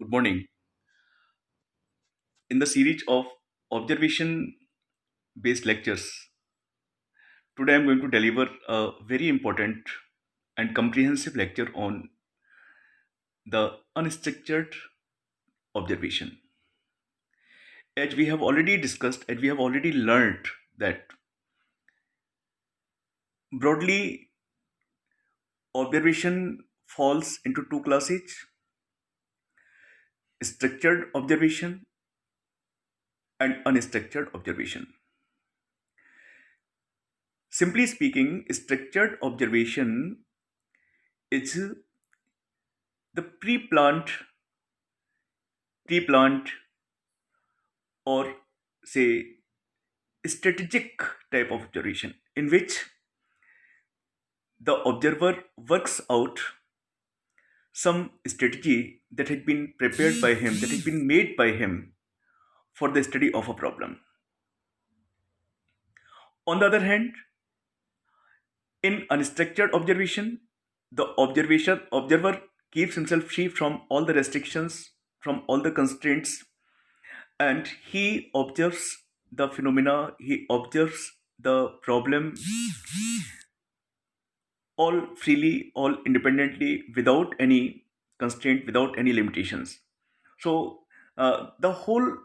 Good morning. In the series of observation based lectures, today I'm going to deliver a very important and comprehensive lecture on the unstructured observation. As we have already discussed, as we have already learned that broadly observation falls into two classes: structured observation and unstructured observation. Simply speaking, structured observation is the pre-planned or say strategic type of observation in which the observer works out some strategy that had been prepared by him, that had been made by him for the study of a problem. On the other hand, in unstructured observation, the observer keeps himself free from all the restrictions, from all the constraints, and he observes the phenomena, he observes the problem all freely, all independently, without any constraint, without any limitations. So the whole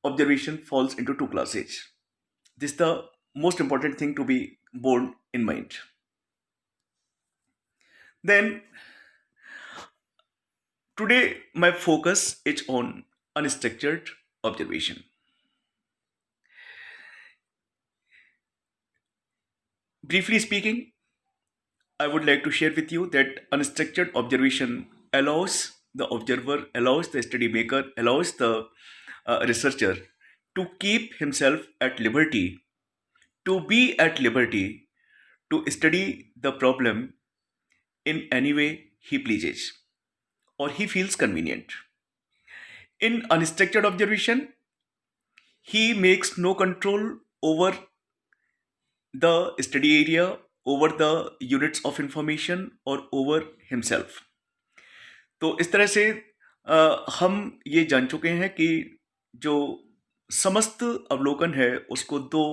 observation falls into two classes. This is the most important thing to be borne in mind. Then today my focus is on unstructured observation. Briefly speaking, I would like to share with you that unstructured observation allows the study maker, allows the researcher to keep himself at liberty, to be at liberty, to study the problem in any way he pleases or he feels convenient. In unstructured observation, he makes no control over the study area, over the units of information, or over himself. तो इस तरह से हम ये जान चुके हैं कि जो समस्त अवलोकन है उसको दो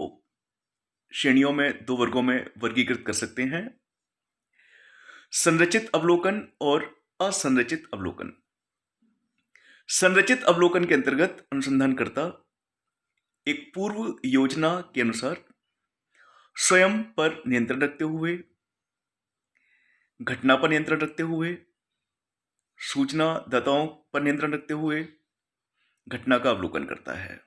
श्रेणियों में, दो वर्गों में वर्गीकृत कर सकते हैं: संरचित अवलोकन और असंरचित अवलोकन। संरचित अवलोकन के अंतर्गत अनुसंधानकर्ता एक पूर्व योजना के अनुसार स्वयं पर नियंत्रण रखते हुए, घटना पर नियंत्रण रखते हुए, सूचना दाताओं पर नियंत्रण रखते हुए घटना का अवलोकन करता है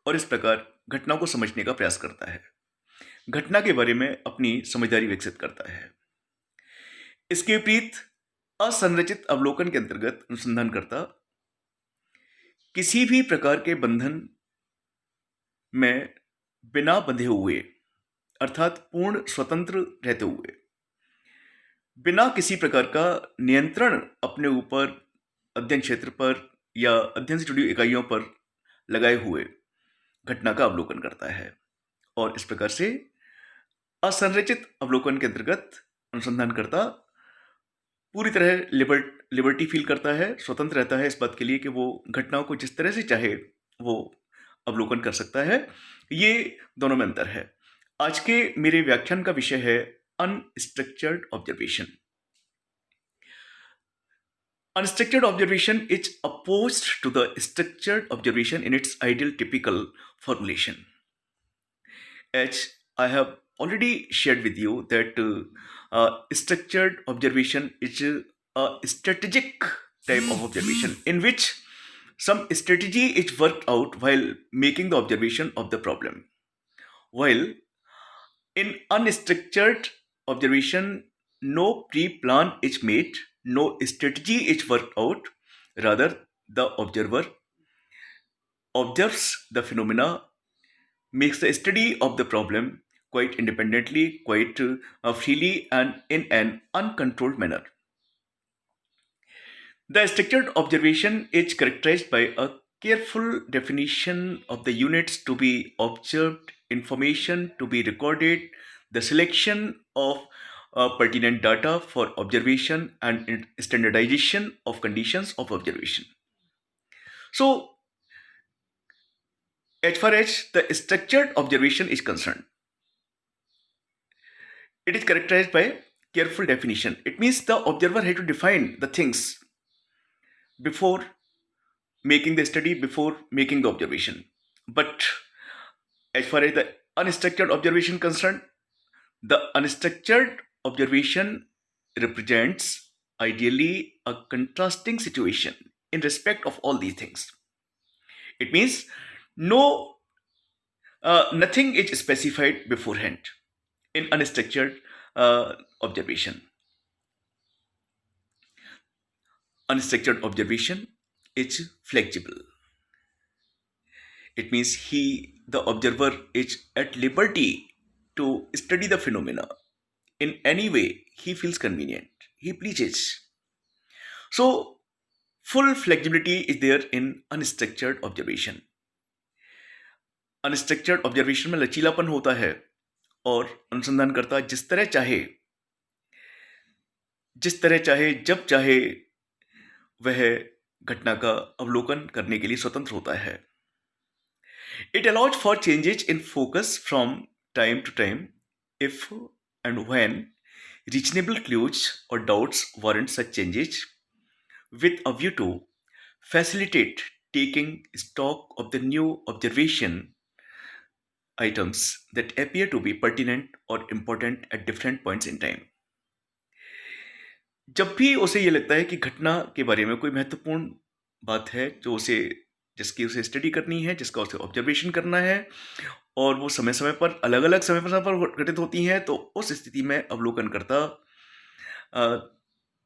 और इस प्रकार घटना को समझने का प्रयास करता है, घटना के बारे में अपनी समझदारी विकसित करता है। इसके विपरीत असंरचित अवलोकन के अंतर्गत अनुसंधानकर्ता किसी भी प्रकार के बंधन में बिना बंधे हुए, अर्थात पूर्ण स्वतंत्र रहते हुए, बिना किसी प्रकार का नियंत्रण अपने ऊपर, अध्ययन क्षेत्र पर या अध्ययन से जुड़ी इकाइयों पर लगाए हुए घटना का अवलोकन करता है। और इस प्रकार से असंरचित अवलोकन के अंतर्गत अनुसंधानकर्ता पूरी तरह लिबर्टी फील करता है, स्वतंत्र रहता है इस बात के लिए कि वो घटनाओं को जिस तरह से चाहे वो अवलोकन कर सकता है। ये दोनों में अंतर है। आज के मेरे व्याख्यान का विषय है unstructured observation. Unstructured observation is opposed to the structured observation in its ideal typical formulation. As I have already shared with you that structured observation is a strategic type of observation in which some strategy is worked out while making the observation of the problem. While in unstructured observation, no pre-plan is made, no strategy is worked out. Rather, the observer observes the phenomena, makes the study of the problem quite independently, quite freely, and in an uncontrolled manner. The structured observation is characterized by a careful definition of the units to be observed, information to be recorded, the selection of pertinent data for observation and standardization of conditions of observation. So, as far as the structured observation is concerned, it is characterized by careful definition. It means the observer has to define the things before making the study, before making the observation. But as far as the unstructured observation concerned, the unstructured observation represents ideally a contrasting situation in respect of all these things. It means nothing is specified beforehand in unstructured observation. Unstructured observation is flexible. It means the observer, is at liberty to study the phenomena in any way he feels convenient, he pleases. So, full flexibility is there in unstructured observation. Unstructured observation में लचीलापन होता है और अनुसंधानकर्ता जिस तरह चाहे जब चाहे वह घटना का अवलोकन करने के लिए स्वतंत्र होता है. It allows for changes in focus from time to time if and when reasonable clues or doubts warrant such changes, with a view to facilitate taking stock of the new observation items that appear to be pertinent or important at different points in time. जब भी उसे ये लगता है कि घटना के बारे में कोई महत्वपूर्ण बात है जिसकी उसे स्टडी करनी है, जिसका उसे ऑब्जर्वेशन करना है, और वो अलग अलग समय पर घटित होती हैं, तो उस स्थिति में अवलोकनकर्ता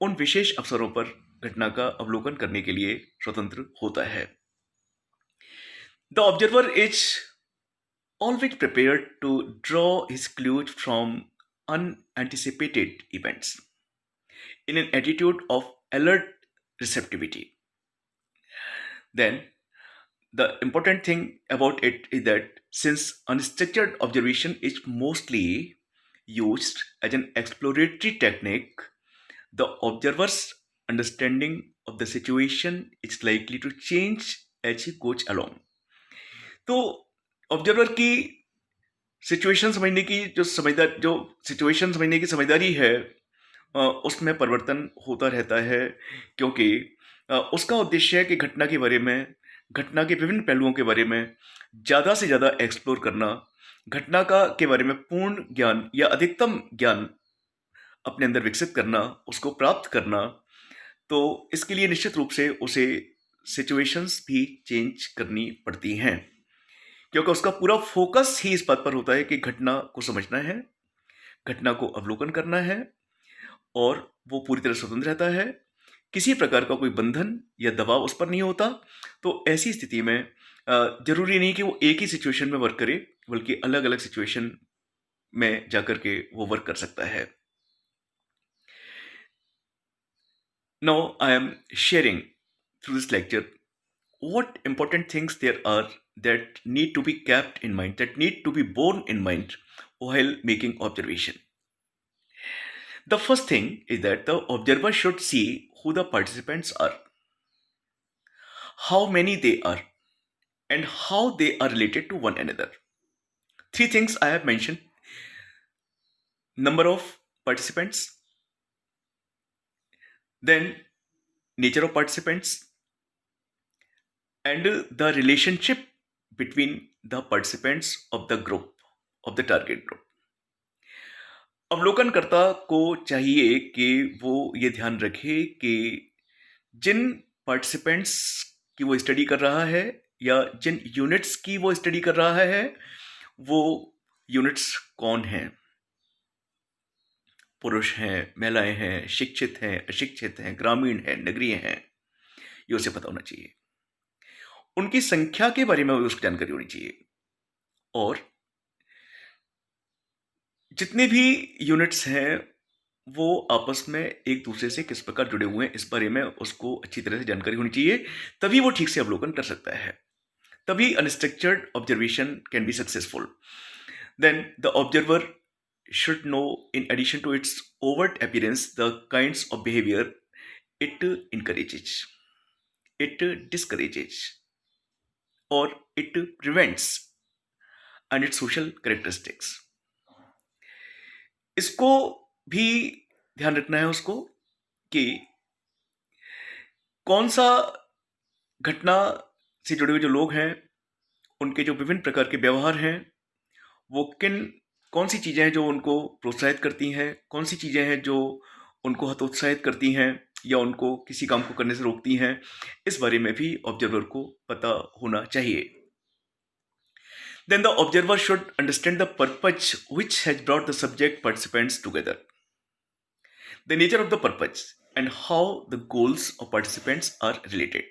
उन विशेष अवसरों पर घटना का अवलोकन करने के लिए स्वतंत्र होता है. The observer is always prepared to draw his clues from unanticipated events in an attitude of alert receptivity. Then, the important thing about it is that since unstructured observation is mostly used as an exploratory technique, the observer's understanding of the situation is likely to change as he goes along. तो observer की situation समझने की situation समझने की समझदारी है, उसमें परिवर्तन होता रहता है, क्योंकि उसका उद्देश्य है कि घटना के बारे में, घटना के विभिन्न पहलुओं के बारे में ज़्यादा से ज़्यादा एक्सप्लोर करना, घटना के बारे में पूर्ण ज्ञान या अधिकतम ज्ञान अपने अंदर विकसित करना, उसको प्राप्त करना. तो इसके लिए निश्चित रूप से उसे सिचुएशंस भी चेंज करनी पड़ती हैं, क्योंकि उसका पूरा फोकस ही इस बात पर होता है कि घटना को समझना है, घटना को अवलोकन करना है, और वो पूरी तरह स्वतंत्र रहता है. किसी प्रकार का कोई बंधन या दबाव उस पर नहीं होता. तो ऐसी स्थिति में जरूरी नहीं कि वो एक ही सिचुएशन में वर्क करे, बल्कि अलग अलग सिचुएशन में जाकर के वो वर्क कर सकता है. Now I am sharing through this lecture what important things there are that need to be kept in mind, that need to be borne in mind while making observation. The first thing is that the observer should see who the participants are, how many they are, and how they are related to one another. Three things I have mentioned: number of participants, then nature of participants, and the relationship between the participants of the group, of the target group. अवलोकनकर्ता को चाहिए कि वो ये ध्यान रखे कि जिन participants की वो स्टडी कर रहा है या जिन यूनिट्स की वो स्टडी कर रहा है, वो यूनिट्स कौन हैं. पुरुष हैं, महिलाएं हैं, शिक्षित हैं, अशिक्षित हैं, ग्रामीण हैं, नगरीय हैं, ये उसे पता होना चाहिए. उनकी संख्या के बारे में उसको जानकारी होनी चाहिए, और जितने भी यूनिट्स हैं वो आपस में एक दूसरे से किस प्रकार जुड़े हुए हैं, इस बारे में उसको अच्छी तरह से जानकारी होनी चाहिए. तभी वो ठीक से अवलोकन कर सकता है, तभी unstructured observation can be successful. Then the observer should know, in addition to its overt appearance, the kinds of behavior it encourages, it discourages, or it prevents, and its social characteristics. इसको भी ध्यान रखना है उसको कि कौन सा घटना से जुड़े हुए जो लोग हैं उनके जो विभिन्न प्रकार के व्यवहार हैं वो कौन सी चीज़ें हैं जो उनको प्रोत्साहित करती हैं, कौन सी चीज़ें हैं जो उनको हतोत्साहित करती हैं या उनको किसी काम को करने से रोकती हैं, इस बारे में भी ऑब्जर्वर को पता होना चाहिए. Then the observer should understand the purpose which has brought the subject participants together, the nature of the purpose, and how the goals of participants are related.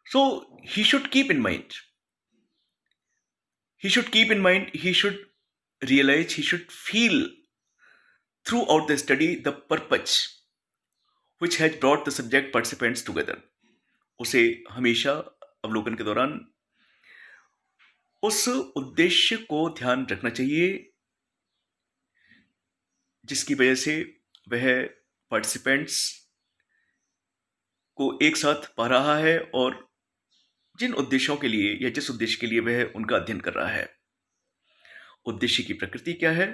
So he should keep in mind, he should realize, he should feel throughout the study the purpose which has brought the subject participants together. उसे हमेशा अवलोकन के दौरान उस उद्देश्य को ध्यान रखना चाहिए जिसकी वजह से वह पार्टिसिपेंट्स को एक साथ पा रहा है और जिन उद्देश्यों के लिए या जिस उद्देश्य के लिए वह उनका अध्ययन कर रहा है. उद्देश्य की प्रकृति क्या है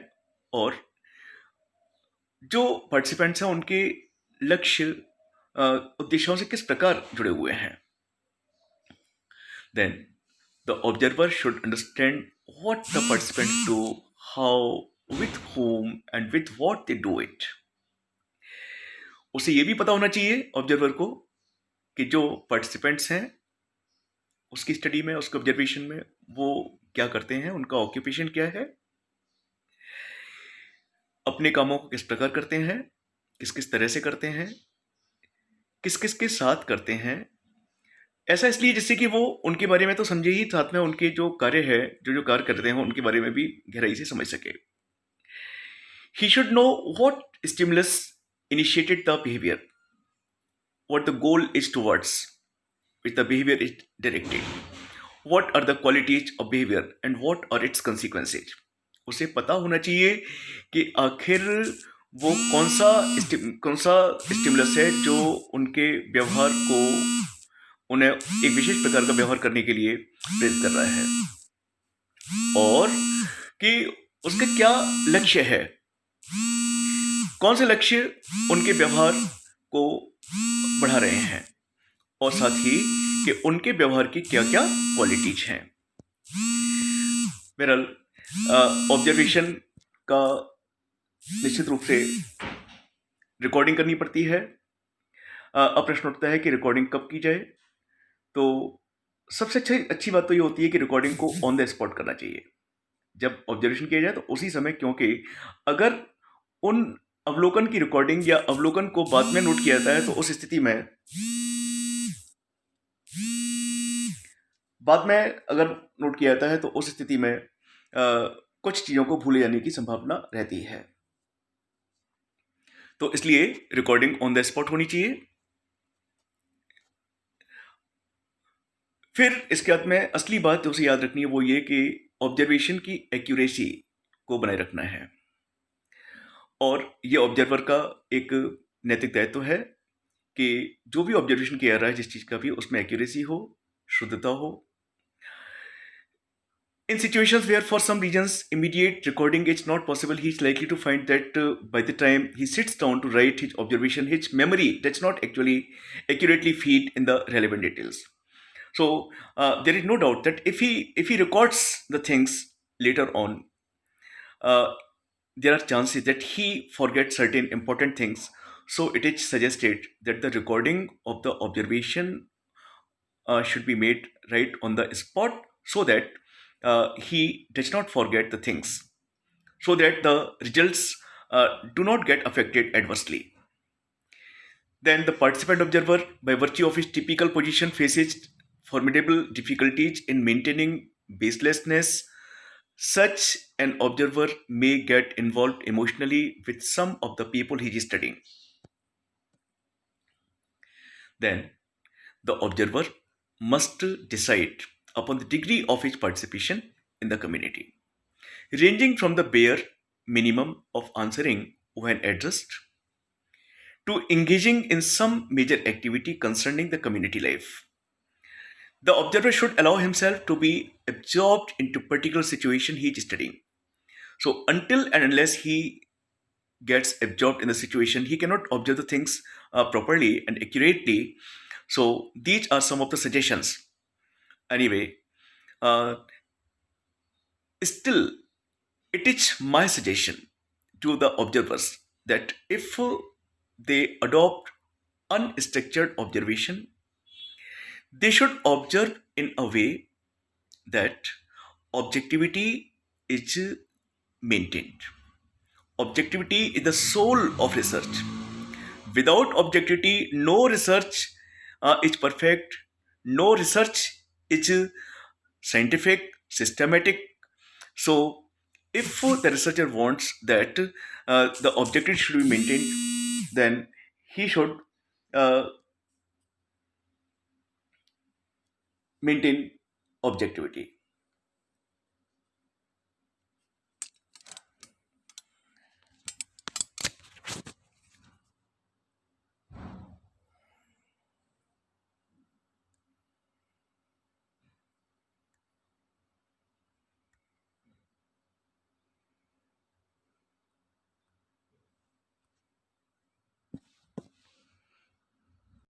और जो पार्टिसिपेंट्स हैं उनके लक्ष्य उद्देश्यों से किस प्रकार जुड़े हुए हैं. Then the observer should understand what the participants do, how, with whom, and with what they do it. उसे ये भी पता होना चाहिए ऑब्जर्वर को कि जो पार्टिसिपेंट्स हैं उसकी स्टडी में, उसके ऑब्जर्वेशन में वो क्या करते हैं, उनका ऑक्यूपेशन क्या है, अपने कामों को किस प्रकार करते हैं, किस किस तरह से करते हैं, किस किस के साथ करते हैं. ऐसा इसलिए जिससे कि वो उनके बारे में तो समझे ही, साथ में उनके जो कार्य है, जो कार्य करते हैं उनके बारे में भी गहराई से समझ सके. He should know what stimulus initiated the behavior, what the goal is towards which the behavior is directed, what are the qualities of behavior and what are its consequences. उसे पता होना चाहिए कि आखिर वो कौन सा स्टिमुलस है जो उनके व्यवहार को, उन्हें एक विशेष प्रकार का व्यवहार करने के लिए प्रेरित कर रहा है और कि उसका क्या लक्ष्य है, कौन से लक्ष्य उनके व्यवहार को बढ़ा रहे हैं और साथ ही कि उनके व्यवहार की क्या क्या क्वालिटीज हैं. बहरहाल ऑब्जर्वेशन का निश्चित रूप से रिकॉर्डिंग करनी पड़ती है. अब प्रश्न उठता है कि रिकॉर्डिंग कब की जाए. तो सबसे अच्छी बात तो ये होती है कि रिकॉर्डिंग को ऑन द स्पॉट करना चाहिए जब ऑब्जर्वेशन किया जाए, तो उसी समय, क्योंकि अगर उन अवलोकन की रिकॉर्डिंग या अवलोकन को बाद में नोट किया जाता है तो उस स्थिति में बाद में अगर नोट किया जाता है तो उस स्थिति में कुछ चीज़ों को भूले जाने की संभावना रहती है. तो इसलिए रिकॉर्डिंग ऑन द स्पॉट होनी चाहिए. फिर इसके बाद में असली बात जो उसे याद रखनी है वो ये कि ऑब्जर्वेशन की एक्यूरेसी को बनाए रखना है और ये ऑब्जर्वर का एक नैतिक दायित्व है कि जो भी ऑब्जर्वेशन किया जा रहा है जिस चीज़ का भी, उसमें एक्यूरेसी हो, शुद्धता हो. In situations where for some reasons immediate recording is not possible, he is likely to find that by the time he sits down to write his observation, his memory does not actually accurately feed in the relevant details. So there is no doubt that if he records the things later on, there are chances that he forgets certain important things. So it is suggested that the recording of the observation should be made right on the spot so that he does not forget the things, so that the results do not get affected adversely. Then the participant observer, by virtue of his typical position, faces formidable difficulties in maintaining baselessness. Such an observer may get involved emotionally with some of the people he is studying. Then the observer must decide upon the degree of his participation in the community. ranging from the bare minimum of answering when addressed to engaging in some major activity concerning the community life. The observer should allow himself to be absorbed into particular situation he is studying. So until and unless he gets absorbed in the situation, he cannot observe the things properly and accurately. So these are some of the suggestions. Anyway, uh, still, it is my suggestion to the observers that if they adopt unstructured observation, they should observe in a way that objectivity is maintained. Objectivity is the soul of research. Without objectivity, no research is perfect, no research is scientific, systematic. So, if the researcher wants that the objectivity should be maintained, then he should uh, maintain objectivity.